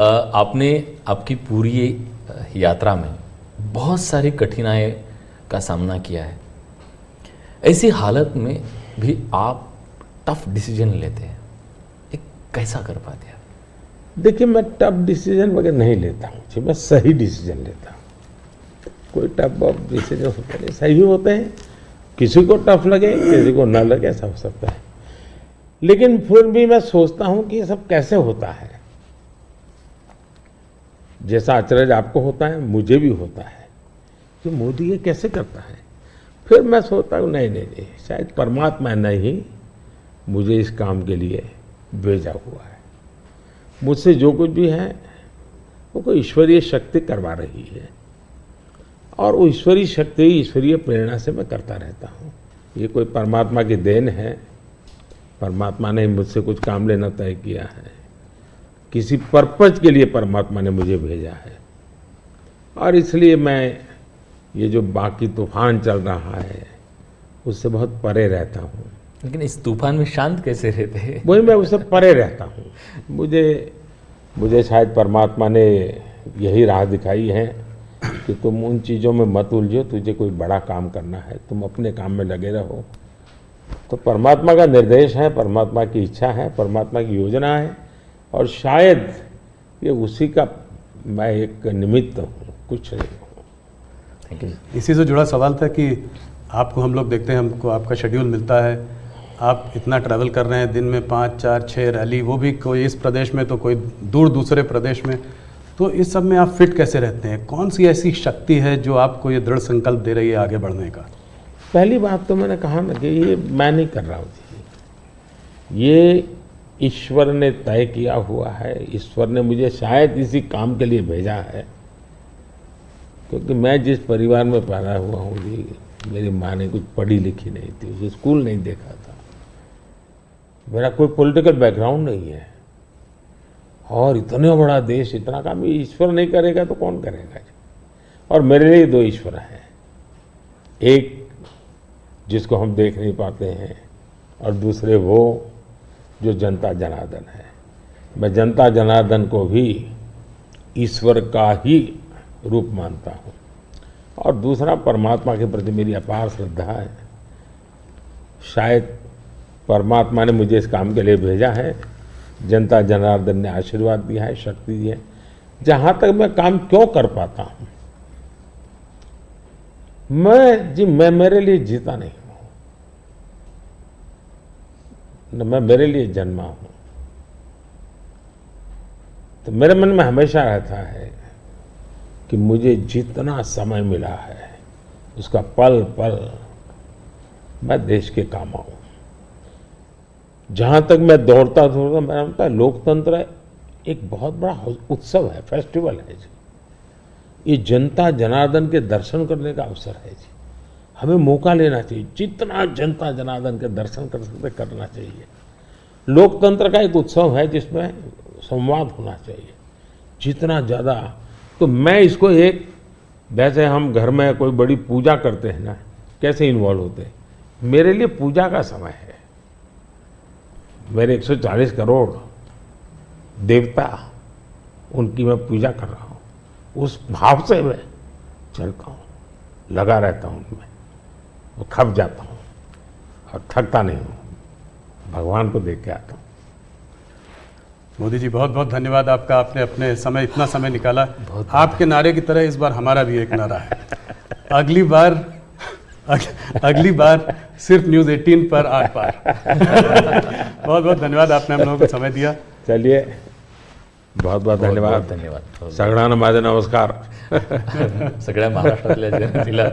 आपने आपकी पूरी यात्रा में बहुत सारी कठिनाई का सामना किया है। ऐसी हालत में भी आप टफ डिसीजन लेते हैं, ये कैसा कर पाते हैं? देखिए, मैं टफ डिसीजन वगैरह नहीं लेता हूँ जी, मैं सही डिसीजन लेता हूँ। कोई टफ डिसीजन होते नहीं, सही होते हैं। किसी को टफ लगे, किसी को ना लगे, ऐसा हो सकता है। लेकिन फिर भी मैं सोचता हूँ कि ये सब कैसे होता है। जैसा अचरज आपको होता है, मुझे भी होता है कि मोदी ये कैसे करता है। फिर मैं सोचता हूँ नहीं, शायद परमात्मा ने ही मुझे इस काम के लिए भेजा हुआ है। मुझसे जो कुछ भी है वो कोई ईश्वरीय शक्ति करवा रही है, और वो ईश्वरीय शक्ति, ईश्वरीय प्रेरणा से मैं करता रहता हूँ। ये कोई परमात्मा की देन है। परमात्मा ने मुझसे कुछ काम लेना तय किया है, किसी पर्पज के लिए परमात्मा ने मुझे भेजा है। और इसलिए मैं ये जो बाकी तूफान चल रहा है उससे बहुत परे रहता हूँ। लेकिन इस तूफान में शांत कैसे रहते हैं? वही, मैं उससे परे रहता हूँ। मुझे शायद परमात्मा ने यही राह दिखाई है कि तुम उन चीज़ों में मत उलझो, तुझे कोई बड़ा काम करना है, तुम अपने काम में लगे रहो। तो परमात्मा का निर्देश है, परमात्मा की इच्छा है, परमात्मा की योजना है, और शायद ये उसी का मैं एक निमित्त हूँ, कुछ नहीं हूँ। इसी से जुड़ा सवाल था कि आपको हम लोग देखते हैं, हमको आपका शेड्यूल मिलता है, आप इतना ट्रैवल कर रहे हैं, दिन में 5, 4, 6 रैली, वो भी कोई इस प्रदेश में तो कोई दूर दूसरे प्रदेश में। तो इस सब में आप फिट कैसे रहते हैं? कौन सी ऐसी शक्ति है जो आपको ये दृढ़ संकल्प दे रही है आगे बढ़ने का? पहली बात तो मैंने कहा ना कि ये मैं नहीं कर रहा हूँ जी, ये ईश्वर ने तय किया हुआ है। ईश्वर ने मुझे शायद इसी काम के लिए भेजा है, क्योंकि मैं जिस परिवार में पैदा हुआ हूँ जी, मेरी माँ ने कुछ पढ़ी लिखी नहीं थी, उसे स्कूल नहीं देखा था, मेरा कोई पॉलिटिकल बैकग्राउंड नहीं है, और इतना बड़ा देश, इतना काम ईश्वर नहीं करेगा तो कौन करेगा जी। और मेरे लिए 2 ईश्वर हैं, एक जिसको हम देख नहीं पाते हैं, और दूसरे वो जो जनता जनार्दन है। मैं जनता जनार्दन को भी ईश्वर का ही रूप मानता हूँ, और दूसरा परमात्मा के प्रति मेरी अपार श्रद्धा है। शायद परमात्मा ने मुझे इस काम के लिए भेजा है, जनता जनार्दन ने आशीर्वाद दिया है, शक्ति दी है। जहाँ तक मैं काम क्यों कर पाता हूँ, मैं मेरे लिए जीता नहीं हूँ, न मैं मेरे लिए जन्मा हूँ। तो मेरे मन में हमेशा रहता है कि मुझे जितना समय मिला है उसका पल पल मैं देश के काम आऊँ। जहाँ तक मैं दौड़ता मेरा लगता है लोकतंत्र एक बहुत बड़ा उत्सव है, फेस्टिवल है जी। ये जनता जनार्दन के दर्शन करने का अवसर है जी। हमें मौका लेना चाहिए, जितना जनता जनार्दन के दर्शन कर सकते करना चाहिए। लोकतंत्र का एक उत्सव है जिसमें संवाद होना चाहिए जितना ज़्यादा। तो मैं इसको एक, वैसे हम घर में कोई बड़ी पूजा करते हैं ना, कैसे इन्वॉल्व होते हैं, मेरे लिए पूजा का समय है। मेरे 140 करोड़ देवता, उनकी मैं पूजा कर रहा हूँ, उस भाव से मैं चलता हूँ, लगा रहता हूँ उनमें, वो खप जाता हूँ और थकता नहीं हूँ, भगवान को देख के आता हूँ। मोदी जी, बहुत बहुत धन्यवाद आपका, आपने अपने समय, इतना समय निकाला। आपके नारे की तरह इस बार हमारा भी एक नारा है, अगली बार सिर्फ न्यूज़ 18 पर आर पार। बहुत बहुत धन्यवाद, आपने हम लोगों को समय दिया। चलिए, बहुत बहुत धन्यवाद। धन्यवाद। सगळ्यांना माझे नमस्कार। सगळ्या महाराष्ट्रातल्या जनतेला